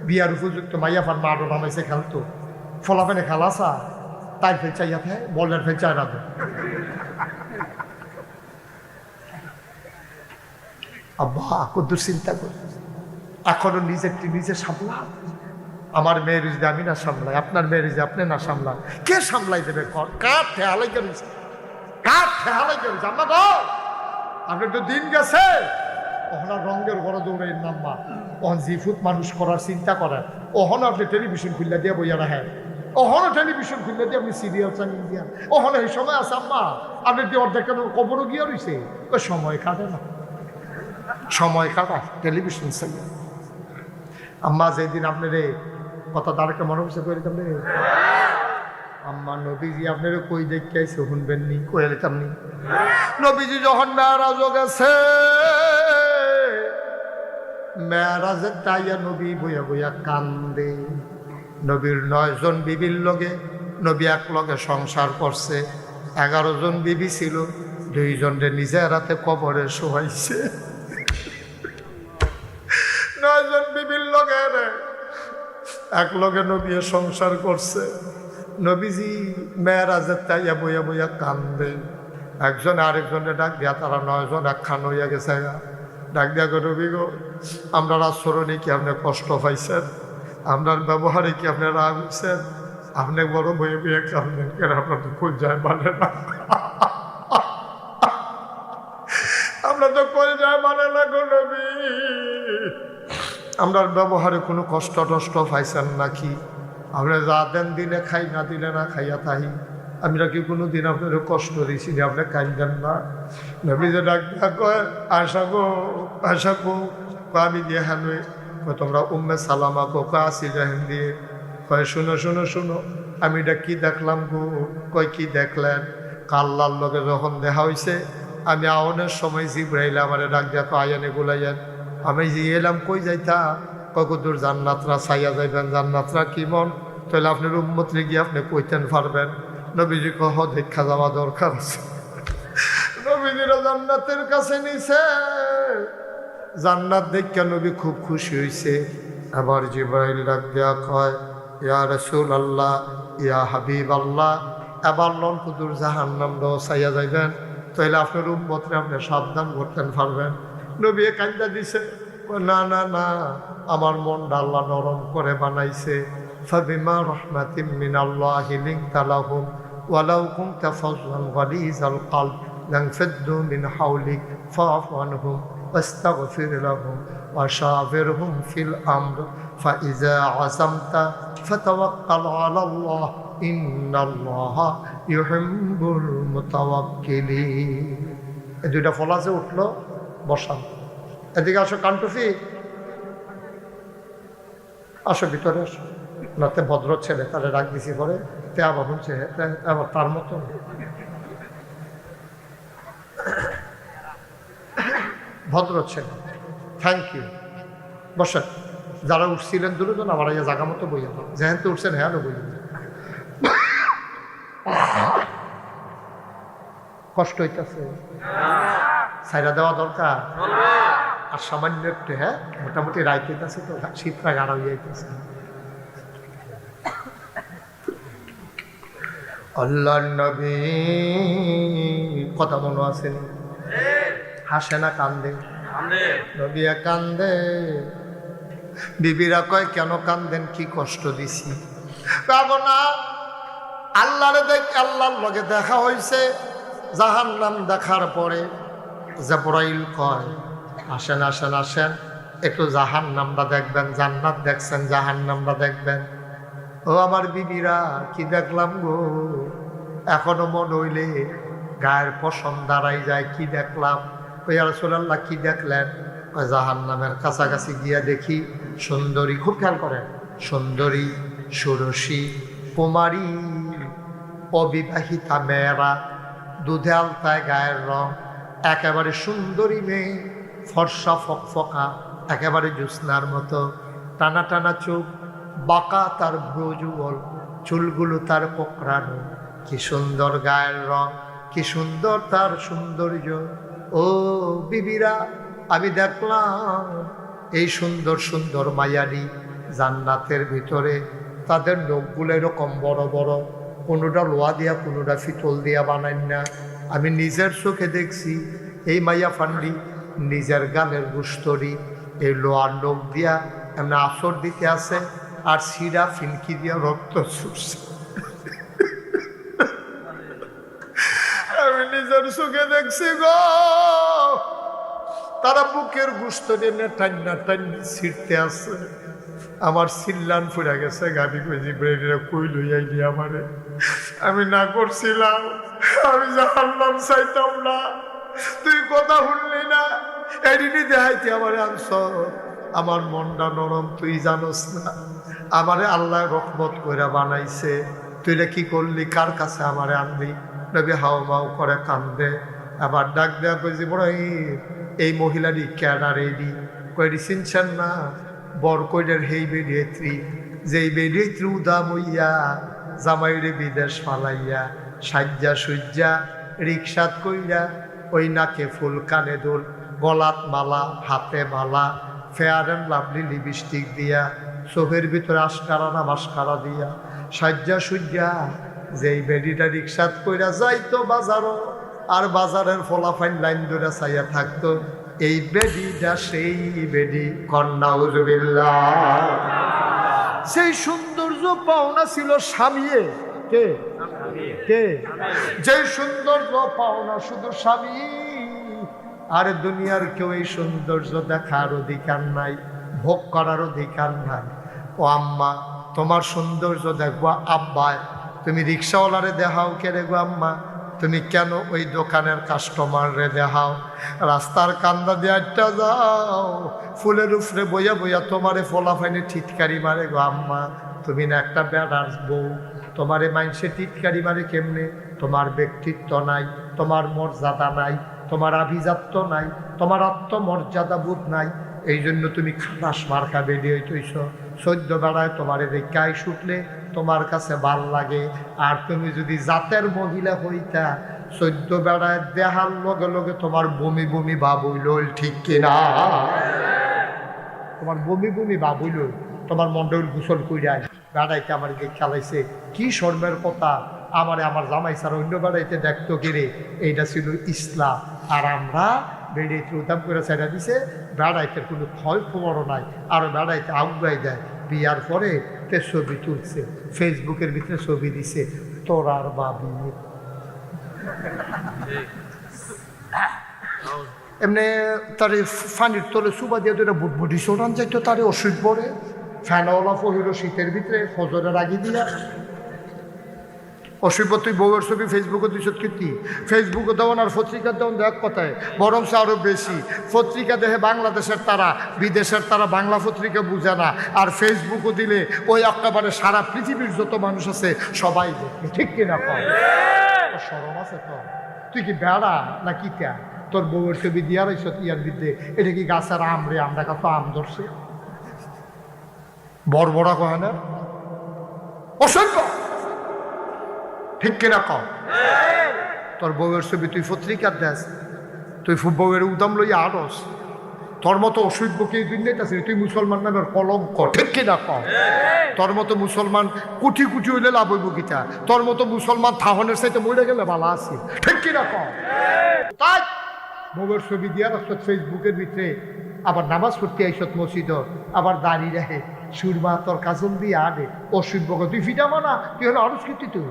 বিয়ার উপযুক্ত মাইয়া ফার মা আরো নামাইছে খেলতো ফলাফেনে খেলাসা তাই ফেল চাইয়া থাকে বলের ফেল চাই রাখবে আব্বা কদ্দুর চিন্তা করি এখনো নিজে সামলা আমার মেয়ের যদি আমি না সামলাই আপনার মেয়ের যদি আপনি না সামলান কে সামলাই দেবে কার ঠেহালাই গেছে আমরা আপনার তো দিন গেছে ওখানে রঙের ঘরে দৌড়ে নাম্বা ওখান জিফুত মানুষ করার চিন্তা করেন ওখানে আপনি টেলিভিশন খুললে দিয়ে বইয়া রাখেন ওখানে টেলিভিশন খুললে দিয়ে আপনি সিরিয়াল চালিয়ে দিয়া ওখানে এই সময় আছে আম্মা আপনি দিয়ে অর্ধেক কবরও গিয়ে রয়েছে ওই সময় কাটে না সময় কাটা টেলিভিশন চালিয়ে আম্মা যেদিন আপনার কথা তারকে মনে হচ্ছে করে তাহলে আম্মা নবীজি আপনার কই দেখতে আইসে শুনবেন নি কই এলাম নি নবীজি যখন মেয়ারাজ গেছে মেয়ারাজের তাইয়া নবী বইয়া বইয়া কান্দে নবীর 9 জন বিবির লগে নবী এক লগে সংসার করছে 11 জন বিবি ছিল 2 জনরে নিজের হাতে কবরে শোয়াইছে 9 জন বিবির লগে এক লগে নবী সংসার করছে নবীজি মেয়ারাজের তাইয়া বইয়া বইয়া কান্দে একজন আরেকজনে ডাক দিয়া তারা 9 জন একখান হইয়া গেছে ডাক দিয়া গো নবী গো আমরা আচরণে কি আপনি কষ্ট পাইছেন আপনার ব্যবহারে কি আপনি রাগ হয়েছেন আপনি বড় বইয়ে বইয়ে কান্দেন কেন আপনার তো খুঁজ যায় মানে না আমরা তো কই যায় মানে না গো নবী আমরার ব্যবহারে কোনো কষ্ট টষ্ট পাইছেন নাকি আপনি যা দেন দিলে খাই না দিলে না খাইয়া তাই আমরা কি কোনো দিন আপনার কষ্ট দিয়েছি আপনি কান্দেন না নবী যে ডাক কয় আশা গো আমি দিয়ে হ্যাঁ তোমরা উম্মে সালামা কো আসি জাহেন দিয়ে কয় শুনো আমি এটা কি দেখলাম গো কয় কি দেখলেন কাল্লার লগে যখন দেখা হয়েছে আমি আওনের সময় জিব্রাইল আমারে ডাক দিয়া আয়ানে গুলাইয়েন আমি যে এলাম কই যাইতা কতদূর জান্নাতরা ছাইয়া যাইবেন জান্নাতরা কি মন তাহলে আপনার উম্মতরে গিয়ে আপনি কইতেন পারবেন নবীজি কহ দেখা যাওয়া দরকার আছে নবীজিরা জান্নাতের কাছে নিছে জান্নাত দেখা নবী খুব খুশি হয়েছে আবার জিব্রাইল ডাক দিয়া কয় ইয়া রাসূলুল্লাহ ইয়া হাবিবাল্লাহ এবার লন কুদুর জাহান্নাম দাও ছাইয়া যাইবেন তাহলে আপনার উম্মতরে আপনি সাবধান করতেন পারবেন নবী কান্দা দিছে না না না আমার মনটা আল্লাহ নরম করে বানাইছে ফাবিমা রাহমাতিম মিনাল্লাহি লিনতা লাহুম ওয়ালাউ কুনতা ফাযলান গালিযাল কলব লানফাদ্দু মিন হাওলিক ফাআফু আনহুম ওয়াস্তাগফির লাহুম ওয়াশাবিরহুম ফিল আমর ফাইযা আযামতা ফাতাওয়াক্কাল আলাল্লাহ ইন্নাল্লাহা ইউহিব্বুল মুতাওয়াক্কিলিন এই দুইটা ফলাসে উঠলো বসান এদিকে আসো কান্টুফি আসো ভিতরে আসো নাতে ভদ্র ছেলে তাহলে রাখ দিছি পরে তে আবার হচ্ছে আবার তার মতো ভদ্র ছেলে থ্যাংক ইউ বসেন যারা উঠছিলেন দুজন আবার জায়গা মতো বইয়া দাও যেহেন তো উঠছেন হ্যাঁ বইয়া কষ্ট হইতেছে ছাইরা দেওয়া দরকার আর সামান্য একটু হ্যাঁ মোটামুটি রাইতে আছে তো শীতটা গাড়া হয়ে যাইতেছে আল্লাহর নবী কথা মনে আছে হাসে না কান্দে নবী কান্দে বিবিরা কয় কেন কান্দেন কি কষ্ট দিছি না আল্লাহরে দেখ আল্লাহর লগে দেখা হয়েছে জাহান্নাম দেখার পরে জিবরাইল কয় আসেন আসেন আসেন একটু জাহান্নামটা দেখবেন জান্নাত দেখছেন জাহান্নামটা দেখবেন ও আমার বিবিরা কি দেখলাম গো এখনো মন হইলে গায়ের পশম দাঁড়াই যায় কি দেখলাম ওই রাসূলুল্লাহ কি দেখলেন ওই জাহান্নামের কাছাকাছি গিয়া দেখি সুন্দরী খুব খেয়াল করেন সুন্দরী ষোড়শী কুমারী অবিবাহিতা মেয়েরা দুধে আলতায় গায়ের রং একেবারে সুন্দরী মেয়ে ফর্সা ফকফকা একেবারে জ্যোৎস্নার মতো টানা টানা চোখ বাঁকা তার ভ্রুযুগল চুলগুলো তার কোঁকড়ানো কি সুন্দর গায়ের রং কি সুন্দর তার সৌন্দর্য ও বিবিরা আমি দেখলাম এই সুন্দর সুন্দর মায়ারি জান্নাতের ভিতরে তাদের নখগুলো এরকম বড় বড়, কোনোটা লোহা দিয়া কোনোটা পিতল দিয়া বানাই না। আমি নিজের চোখে দেখছি এই মাইয়া ফান্ডি নিজের গালের গুস্তরি এই লোহার নখ দিয়া এমনি আসর দিতে আছে, আর শিরা ফিনকি দিয়া রক্ত ছুটছে। আমি নিজের চোখে দেখছি গো, তারা বুকের গুস্ত টেনে টান্না টান্নি ছিঁড়তে আছে। আমার সিল্লান ফুরা গেছে, গাবি কইজি ব্রেডেরা কই লইয়াইলি আমারে, আমি না করছিলাম, আমি জানলাম চাইতাম না, তুই কথা শুনলি না, এদিনই দেখাইতে আমারে আনছ। আমার মনটা নরম, তুই জানোস না আমারে আল্লাহ রহমত করে বানাইছে, তুই কি করলি, কার কাছে আমারে আনলি? নবী হাও মাও করে কান্দে, আবার ডাক দেয়া কইছি বড় এই মহিলারই ক্যাডার এইডি কইডি চিনছেন না, বর কইডের হেই বেরিয়েত্রী, যেই বেরিয়েত্রী উদাম হইয়া জামাইরে বিদেশ ফালাইয়া সাজ্জা সুজ্জা রিক্সাত কইরা ওই নাকে ফুল কানে দুল গলাত মালা হাতে মালা ফেয়ার অ্যান্ড লাভলি লিপস্টিক দিয়া চোখের ভিতরে আশকারা না মাস্কারা দিয়া সাজ্জা সুজ্জা যেই বেডিটা রিক্সাত কইরা যাইতো বাজারও, আর বাজারের ফলাফাইন লাইন ধরে চাইয়া থাকতো, এই বেডিটা সেই বেডি কন্যা। সেই সৌন্দর্য পাওনা ছিল স্বামীয়ে, কে কে যেই সৌন্দর্য পাওনা শুধু স্বামী, আর দুনিয়ার কেউ এই সৌন্দর্য দেখার অধিকার নাই, ভোগ করার অধিকার নাই। ও আম্মা তোমার সৌন্দর্য দেখবো, আব্বায় তুমি রিক্সাওয়ালারে দেখাও কে রে গো আম্মা, তুমি কেন ওই দোকানের কাস্টমার রে দেখাও, রাস্তার কান্দা দিয়ে আটটা যাও, ফুলের উপরে বইয়া বইয়া তোমারে ফলাফাইনে টিটকারি মারে গো আম্মা, তুমি না একটা বেড়ার বউ, তোমারে মাইনসে টিটকারি মারে কেমনে? তোমার ব্যক্তিত্ব নাই, তোমার মর্যাদা নাই, তোমার আভিজাত্য নাই, তোমার আত্মমর্যাদা বোধ নাই, এই জন্য তুমি খালাস মার্কা বেরিয়ে হইতেছ। সদ্য বেড়ায় তোমার রেখায় শুটলে তোমার কাছে ভাল লাগে, আর তুমি যদি জাতের মহিলা হইতা সদ্য বেড়ায় দেহার লগে লগে তোমার বমি বমি ভাব হইল, ঠিক কিনা? তোমার বমি বমি ভাব হইল, তোমার মন্ডল গোসল কইরায় বেড়াইতে আমার যে খেলাইছে, কি শর্মের কথা, আমারে আমার জামাই ছাড়া অন্য বেড়াইতে দেখতো কিরে, এইটা ছিল ইসলাম। আর আমরা বেড়াইতে উদাম করে ছেড়া দিছে, বেড়াইতে কোনো ক্ষয় খবরও নাই, আরও বেড়াইতে আগুয়াই দেয়। বিয়ার পরে তে ছবি তুলছে, ফেসবুকের ভিতরে ছবি দিছে, তোরার বাবি এমনি তার ফানির তলে সুবা দিয়ে দুটা বুটবুটি সোটান যাইতো, তারে ওষুধ পরে ফ্যানওয়ালা ফহির শীতের ভিতরে ফজরের আগে দিয়া অসুখ। তুই বউয়ের ছবি ফেসবুকে দিস কীর্তি, ফেসবুকে দেওয়ান আর পত্রিকা দেওয়ান এক কথায়, বরং আরও বেশি পত্রিকা দেখে বাংলাদেশের তারা, বিদেশের তারা বাংলা পত্রিকা বুঝে না, আর ফেসবুকও দিলে ওই একেবারে সারা পৃথিবীর যত মানুষ আছে সবাই দেখে, ঠিক কিনা? কম সরম আছে তো? তুই কি বেড়া না কি কে? তোর বউয়ের ছবি দিয়া রইস ইয়ার বিদ্যে, এটা কি গাছের আম রে, আমরা কত আম ধরছে, বড় বড় কয় না, অসভ্য, ঠিক কিনা? কম তোর বউয়ের ছবি তুই পত্রিকার দেশ, তুই বউয়ের উদাম লইয়া আড়স, তোর মতো অসভ্যকে দুনিয়াতে আছে, তুই মুসলমান নামের কলঙ্ক, ঠিক কিনা? কম তোর মতো মুসলমান কোটি কোটি হইলে লাভ হইব গীতা, তোর মতো মুসলমান থাহনের সাথে মরে গেলে ভালো আছে, ঠিক কিনা? কম তাই বউয়ের ছবি দিয়া রাখত ফেসবুকের ভিতরে, আবার নামাজ পড়তে আইসত মসজিদ, আবার দাঁড়িয়ে রাখে সুরমা তোর কাজল দিয়ে আনে, অসভ্যকে তুই ফিটামো না, তুই হলো আরস কীর্তি, তুই